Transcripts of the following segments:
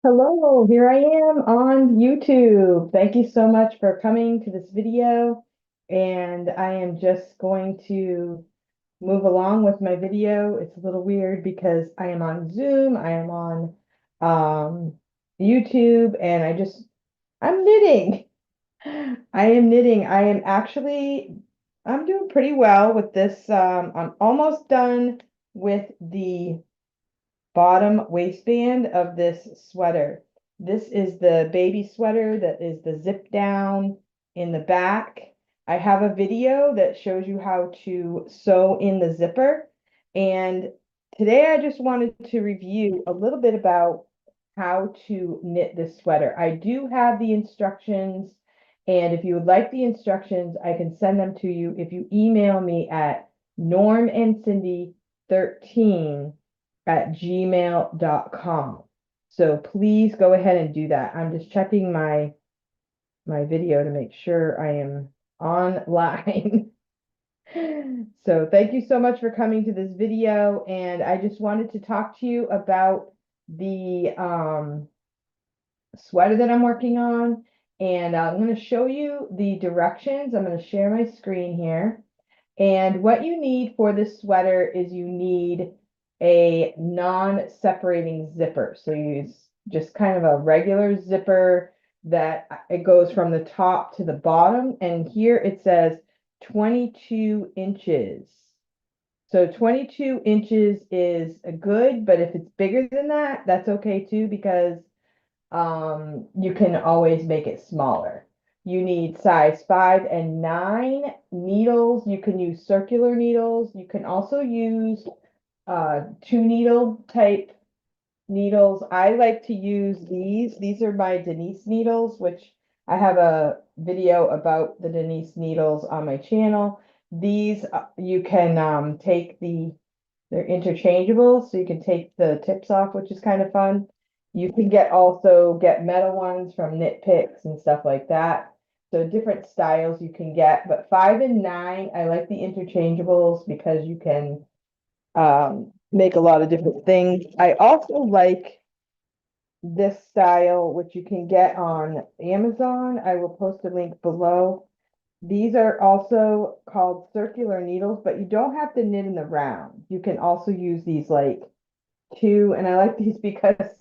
Hello, here I am on YouTube. Thank you so much for coming to this video. And I am just going to move along with my video. It's a little weird because I am on Zoom, I am on YouTube, and I'm knitting. I am knitting. I'm doing pretty well with this. I'm almost done with the bottom waistband of this sweater. This is the baby sweater that is the zip down in the back. I have a video that shows you how to sew in the zipper. And today I just wanted to review a little bit about how to knit this sweater. I do have the instructions, and if you would like the instructions, I can send them to you if you email me at normandcindy13@gmail.com. So please go ahead and do that. I'm just checking my video to make sure I am online. So thank you so much for coming to this video, and I just wanted to talk to you about the sweater that I'm working on, and I'm going to show you the directions. I'm going to share my screen here. And what you need for this sweater is you need a non-separating zipper. So you use just kind of a regular zipper that it goes from the top to the bottom. And here it says 22 inches. So 22 inches is good, but if it's bigger than that, that's okay too, because you can always make it smaller. You need size 5 and 9 needles. You can use circular needles. You can also use 2 needle type needles. I like to use these. These are my Denise needles, which I have a video about the Denise needles on my channel. These you can they're interchangeable, so you can take the tips off, which is kind of fun. You can also get metal ones from Knit Picks and stuff like that. So different styles you can get, but 5 and 9, I like the interchangeables because you can make a lot of different things. I also like this style, which you can get on Amazon. I will post a link below. These are also called circular needles, but you don't have to knit in the round. You can also use these like two, and I like these because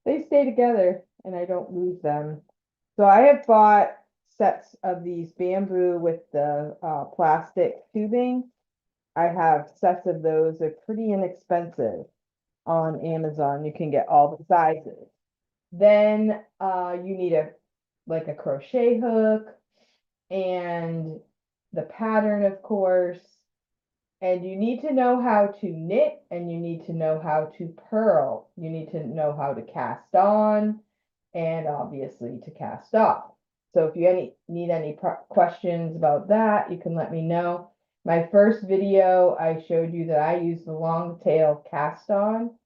they stay together and I don't lose them. So I have bought sets of these bamboo with the plastic tubing. I have sets of those. They're pretty inexpensive on Amazon. You can get all the sizes. Then you need a crochet hook and the pattern, of course. And you need to know how to knit, and you need to know how to purl. You need to know how to cast on and obviously to cast off. So if you need any questions about that, you can let me know. My first video, I showed you that I use the long tail cast on.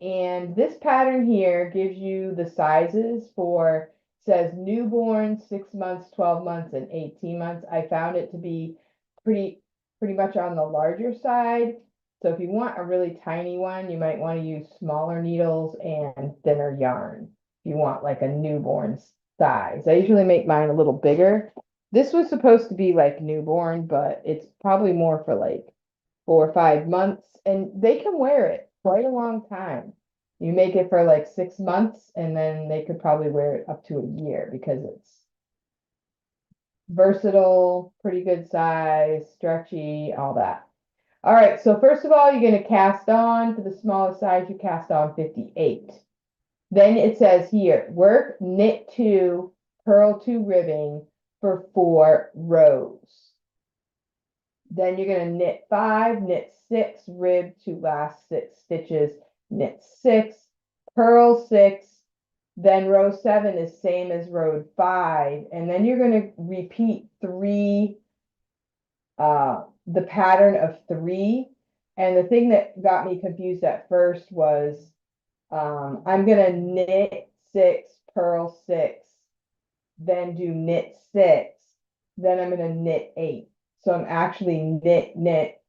And this pattern here gives you the sizes for, says newborn, 6 months, 12 months, and 18 months. I found it to be pretty much on the larger side. So if you want a really tiny one, you might want to use smaller needles and thinner yarn. If you want like a newborn size. I usually make mine a little bigger. This was supposed to be like newborn, but it's probably more for like 4 or 5 months, and they can wear it quite a long time. You make it for like 6 months, and then they could probably wear it up to a year because it's versatile, pretty good size, stretchy, all that. All right, so first of all, you're going to cast on. For the smallest size, you cast on 58. Then it says here, work knit 2, purl 2 ribbing for 4 rows. Then you're going to knit 5, knit 6, rib 2 last 6 stitches, knit 6, purl 6, then row 7 is same as row 5, and then you're going to repeat 3, the pattern of 3. And the thing that got me confused at first was I'm going to knit 6, purl 6, then do knit 6, then I'm going to knit 8. So I'm actually knit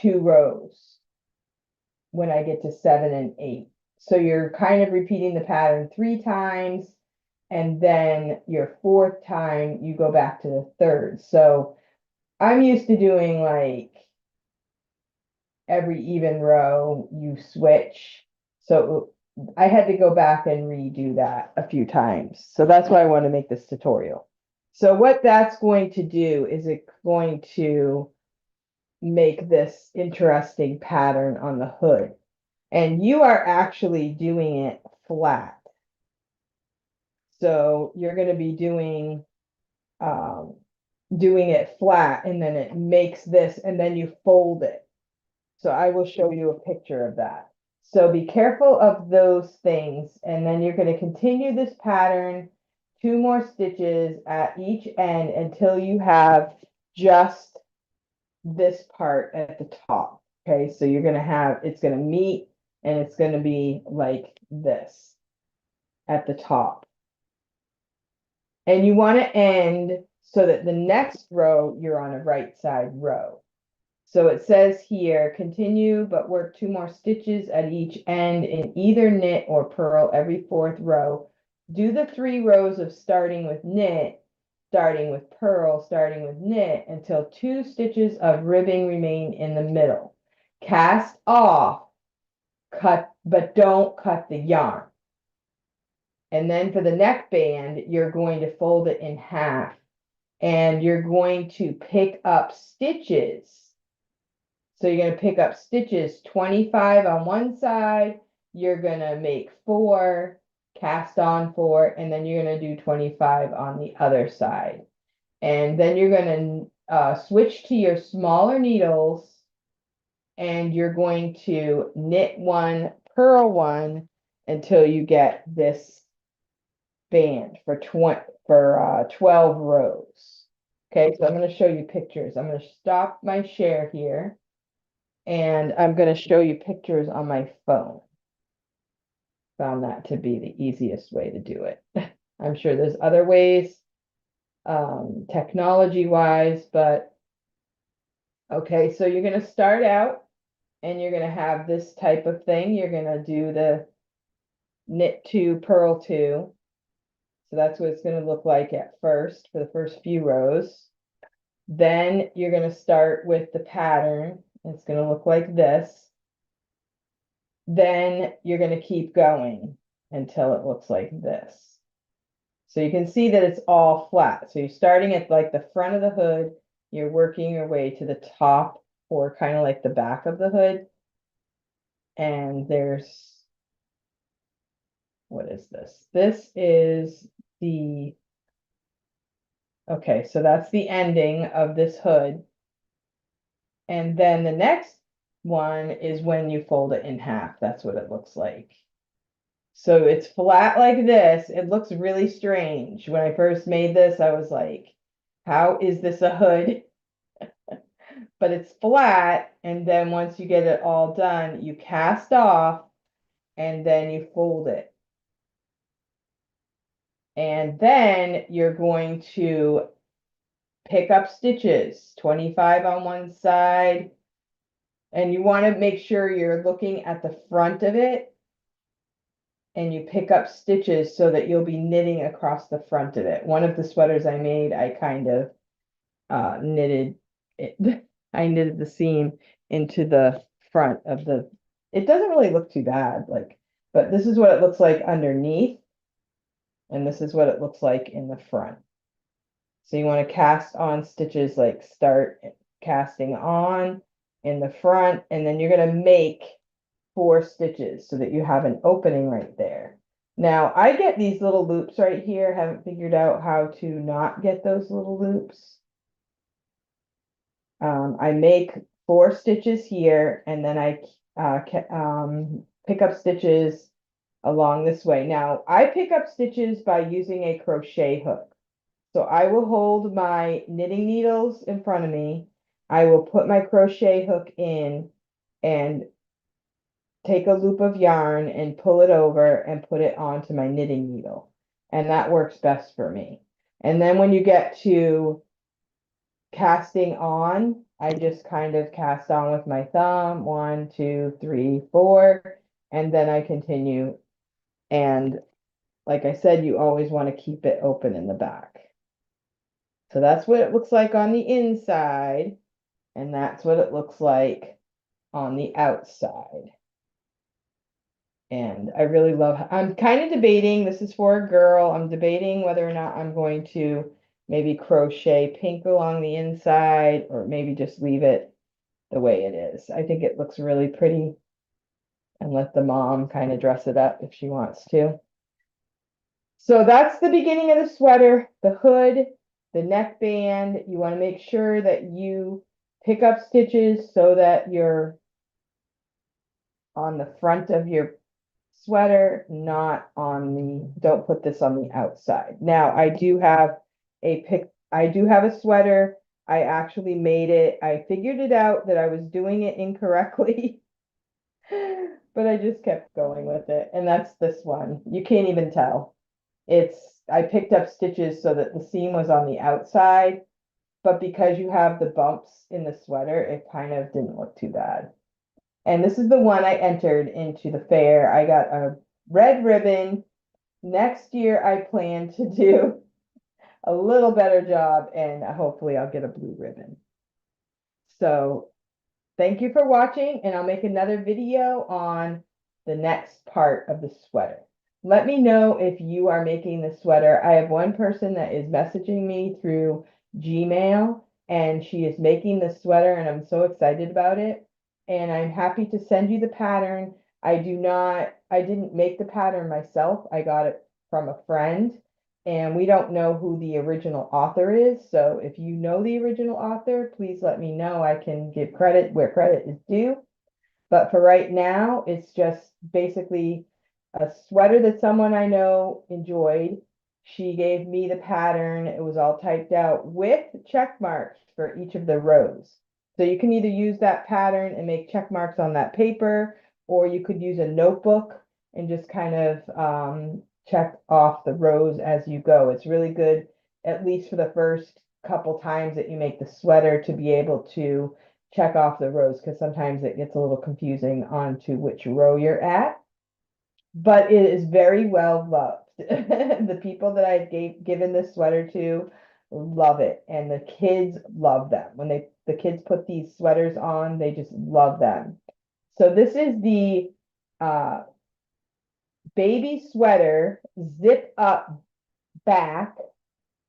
2 rows when I get to 7 and 8. So you're kind of repeating the pattern 3 times, and then your 4th time you go back to the 3rd. So I'm used to doing like every even row you switch. So I had to go back and redo that a few times. So that's why I want to make this tutorial. So what that's going to do is it's going to make this interesting pattern on the hood. And you are actually doing it flat. So you're going to be doing it flat, and then it makes this, and then you fold it. So I will show you a picture of that. So be careful of those things, and then you're going to continue this pattern 2 more stitches at each end until you have just this part at the top. Okay, so you're going to have, it's going to meet, and it's going to be like this at the top. And you want to end so that the next row you're on a right side row. So it says here, continue, but work 2 more stitches at each end in either knit or purl every 4th row. Do the 3 rows of starting with knit, starting with purl, starting with knit until 2 stitches of ribbing remain in the middle. Cast off, cut, but don't cut the yarn. And then for the neckband, you're going to fold it in half, and you're going to pick up stitches. So you're going to pick up stitches 25 on one side, you're going to make 4, cast on 4, and then you're going to do 25 on the other side. And then you're going to switch to your smaller needles, and you're going to knit 1, purl 1 until you get this band for 12 rows. Okay, so I'm going to show you pictures. I'm going to stop my share here, and I'm going to show you pictures on my phone. Found that to be the easiest way to do it. I'm sure there's other ways, technology wise, but okay, so you're going to start out and you're going to have this type of thing. You're going to do the knit 2, purl 2. So that's what it's going to look like at first for the first few rows. Then you're going to start with the pattern. It's going to look like this. Then you're going to keep going until it looks like this. So you can see that it's all flat. So you're starting at like the front of the hood, you're working your way to the top or kind of like the back of the hood. And there's, what is this? This is the, okay, so that's the ending of this hood. And then the next one is when you fold it in half. That's what it looks like. So it's flat like this. It looks really strange. When I first made this, I was like, how is this a hood? But it's flat. And then once you get it all done, you cast off and then you fold it. And then you're going to pick up stitches, 25 on one side. And you want to make sure you're looking at the front of it, and you pick up stitches so that you'll be knitting across the front of it. One of the sweaters I made, I kind of knitted it. I knitted the seam into the front of the, it doesn't really look too bad, like, but this is what it looks like underneath, and this is what it looks like in the front. So you want to cast on stitches, like start casting on in the front, and then you're going to make 4 stitches so that you have an opening right there. Now I get these little loops right here, haven't figured out how to not get those little loops. I make 4 stitches here, and then I pick up stitches along this way. Now I pick up stitches by using a crochet hook. So I will hold my knitting needles in front of me. I will put my crochet hook in and take a loop of yarn and pull it over and put it onto my knitting needle. And that works best for me. And then when you get to casting on, I just kind of cast on with my thumb, 1, 2, 3, 4, and then I continue. And like I said, you always want to keep it open in the back. So that's what it looks like on the inside, and that's what it looks like on the outside. And I really love, I'm kind of debating, this is for a girl, I'm debating whether or not I'm going to maybe crochet pink along the inside or maybe just leave it the way it is. I think it looks really pretty, and let the mom kind of dress it up if she wants to. So that's the beginning of the sweater, the hood, the neckband. You want to make sure that you pick up stitches so that you're on the front of your sweater, not on the, don't put this on the outside. Now, I do have a sweater. I actually made it. I figured it out that I was doing it incorrectly, but I just kept going with it. And that's this one. You can't even tell. I picked up stitches so that the seam was on the outside, but because you have the bumps in the sweater, it kind of didn't look too bad. And this is the one I entered into the fair. I got a red ribbon. Next year, I plan to do a little better job, and hopefully I'll get a blue ribbon. So thank you for watching, and I'll make another video on the next part of the sweater. Let me know if you are making the sweater. I have one person that is messaging me through Gmail, and she is making the sweater, and I'm so excited about it. And I'm happy to send you the pattern. I didn't make the pattern myself. I got it from a friend, and we don't know who the original author is. So if you know the original author, please let me know. I can give credit where credit is due. But for right now, it's just basically a sweater that someone I know enjoyed. She gave me the pattern. It was all typed out with check marks for each of the rows. So you can either use that pattern and make check marks on that paper, or you could use a notebook and just kind of check off the rows as you go. It's really good, at least for the first couple times that you make the sweater, to be able to check off the rows, because sometimes it gets a little confusing on to which row you're at. But it is very well loved. The people that I've given this sweater to love it, and the kids love them. When the kids put these sweaters on, they just love them. So this is the baby sweater zip up back.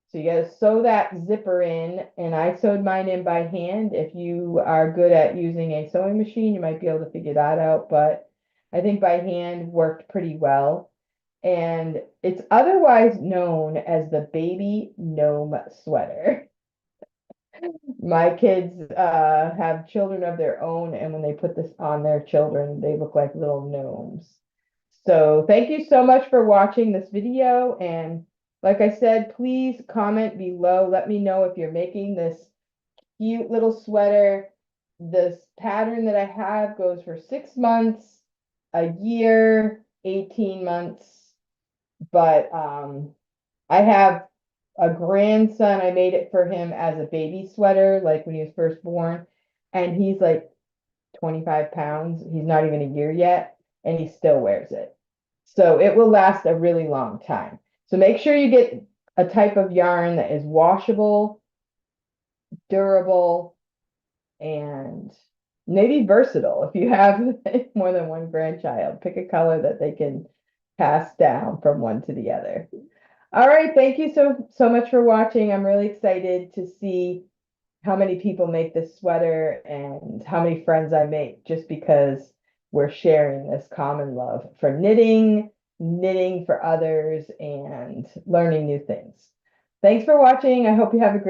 So you got to sew that zipper in, and I sewed mine in by hand. If you are good at using a sewing machine, you might be able to figure that out, but I think by hand worked pretty well. And it's otherwise known as the baby gnome sweater. My kids have children of their own, and when they put this on their children, they look like little gnomes. So thank you so much for watching this video, and like I said, please comment below. Let me know if you're making this cute little sweater. This pattern that I have goes for 6 months, a year, 18 months. But I have a grandson. I made it for him as a baby sweater, like when he was first born. And he's like 25 pounds. He's not even a year yet, and he still wears it. So it will last a really long time. So make sure you get a type of yarn that is washable, durable, and maybe versatile. If you have more than one grandchild, pick a color that they can pass down from one to the other. All right, thank you so much for watching. I'm really excited to see how many people make this sweater and how many friends I make, just because we're sharing this common love for knitting for others, and learning new things. Thanks for watching. I hope you have a great